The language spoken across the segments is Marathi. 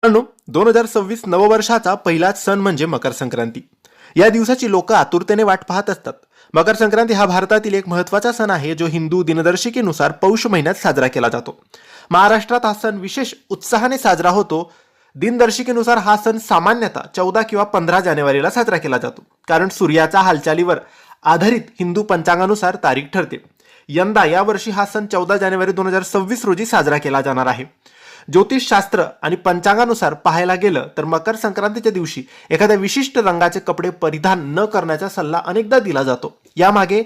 2026 नववर्षाचा पहिलाच सण म्हणजे मकर संक्रांती. या दिवसाची लोक आतुरतेने वाट पाहत असतात. मकर संक्रांती हा भारतातील एक महत्त्वाचा सण आहे जो हिंदू दिनदर्शिकेनुसार पौष महिन्यात साजरा केला जातो. महाराष्ट्रात हा सण विशेष उत्साहाने साजरा होतो. दिनदर्शिकेनुसार हा सण सामान्यतः 14 किंवा 15 जानेवारीला साजरा केला जातो, कारण सूर्याच्या हालचालीवर आधारित हिंदू पंचांगानुसार तारीख ठरते. यंदा यावर्षी हा सण 14 जानेवारी 2026 रोजी साजरा केला जाणार आहे. ज्योतिषशास्त्र आणि पंचांगानुसार पाहायला गेलं तर मकर संक्रांतीच्या दिवशी एखाद्या विशिष्ट रंगाचे कपडे परिधान न करण्याचा सल्ला अनेकदा दिला जातो. यामागे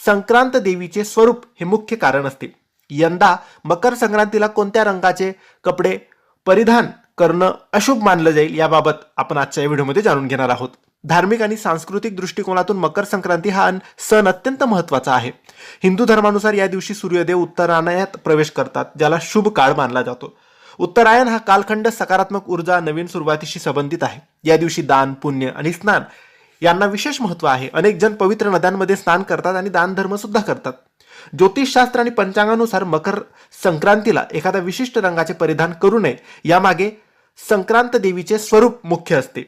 संक्रांत देवीचे स्वरूप हे मुख्य कारण असते. यंदा मकर संक्रांतीला कोणत्या रंगाचे कपडे परिधान करणं अशुभ मानलं जाईल याबाबत आपण आजच्या व्हिडिओमध्ये जाणून घेणार आहोत. धार्मिक आणि सांस्कृतिक दृष्टिकोनातून मकर संक्रांती हा सण अत्यंत महत्त्वाचा आहे. हिंदू धर्मानुसार या दिवशी सूर्यदेव उत्तरायणात प्रवेश करतात, ज्याला शुभ काळ मानला जातो. उत्तरायण हा कालखंड सकारात्मक ऊर्जा, नवीन सुरुवातीशी संबंधित आहे. या दिवशी दान, पुण्य आणि स्नान यांना विशेष महत्त्व आहे. अनेक जण पवित्र नद्यांमध्ये स्नान करतात आणि दान धर्म सुद्धा करतात. ज्योतिषशास्त्र आणि पंचांगानुसार मकर संक्रांतीला एखाद्या विशिष्ट रंगाचे परिधान करू नये, यामागे संक्रांत देवीचे स्वरूप मुख्य असते.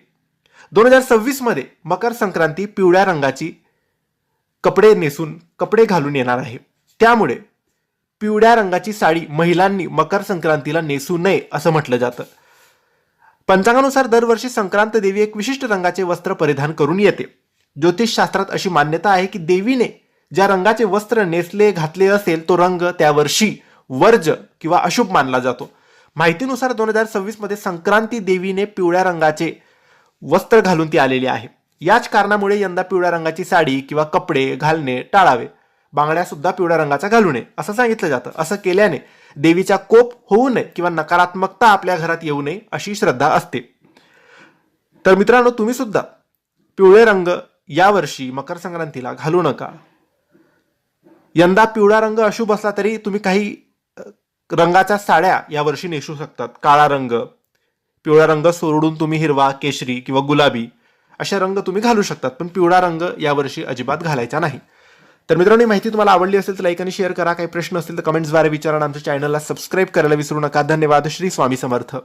2026 मध्ये मकर संक्रांती पिवळ्या रंगाची कपडे घालून येणार आहे. त्यामुळे पिवळ्या रंगाची साडी महिलांनी मकर संक्रांतीला नेसू नये असं म्हटलं जातं. पंचांगानुसार दरवर्षी संक्रांत देवी एक विशिष्ट रंगाचे वस्त्र परिधान करून येते. ज्योतिषशास्त्रात अशी मान्यता आहे की देवीने ज्या रंगाचे वस्त्र घातले असेल तो रंग त्यावर्षी वर्ज्य किंवा अशुभ मानला जातो. माहितीनुसार 2026 मध्ये संक्रांती देवीने पिवळ्या रंगाचे वस्त्र घालून ती आलेली आहे. याच कारणामुळे यंदा पिवळ्या रंगाची साडी किंवा कपडे घालणे टाळावे. बांगड्या सुद्धा पिवळ्या रंगाच्या घालू नये असं सांगितलं जातं. असं केल्याने देवीचा कोप होऊ नये किंवा नकारात्मकता आपल्या घरात येऊ नये अशी श्रद्धा असते. तर मित्रांनो, तुम्ही सुद्धा पिवळे रंग यावर्षी मकर संक्रांतीला घालू नका. यंदा पिवळा रंग अशुभ असला तरी तुम्ही काही रंगाच्या साड्या यावर्षी नेसू शकतात. काळा रंग, पिवळा रंग सोडून तुम्ही हिरवा, केशरी किंवा गुलाबी अशा रंग तुम्ही घालू शकतात, पण पिवळा रंग यावर्षी अजिबात घालायचा नाही. तर मित्रांनो, ही माहिती तुम्हाला आवडली असेल तर लाईक आणि शेअर करा. काही प्रश्न असतील तर कमेंट्सद्वारे विचारा. आमच्या चॅनलला सबस्क्राईब करायला विसरू नका. धन्यवाद. श्री स्वामी समर्थ.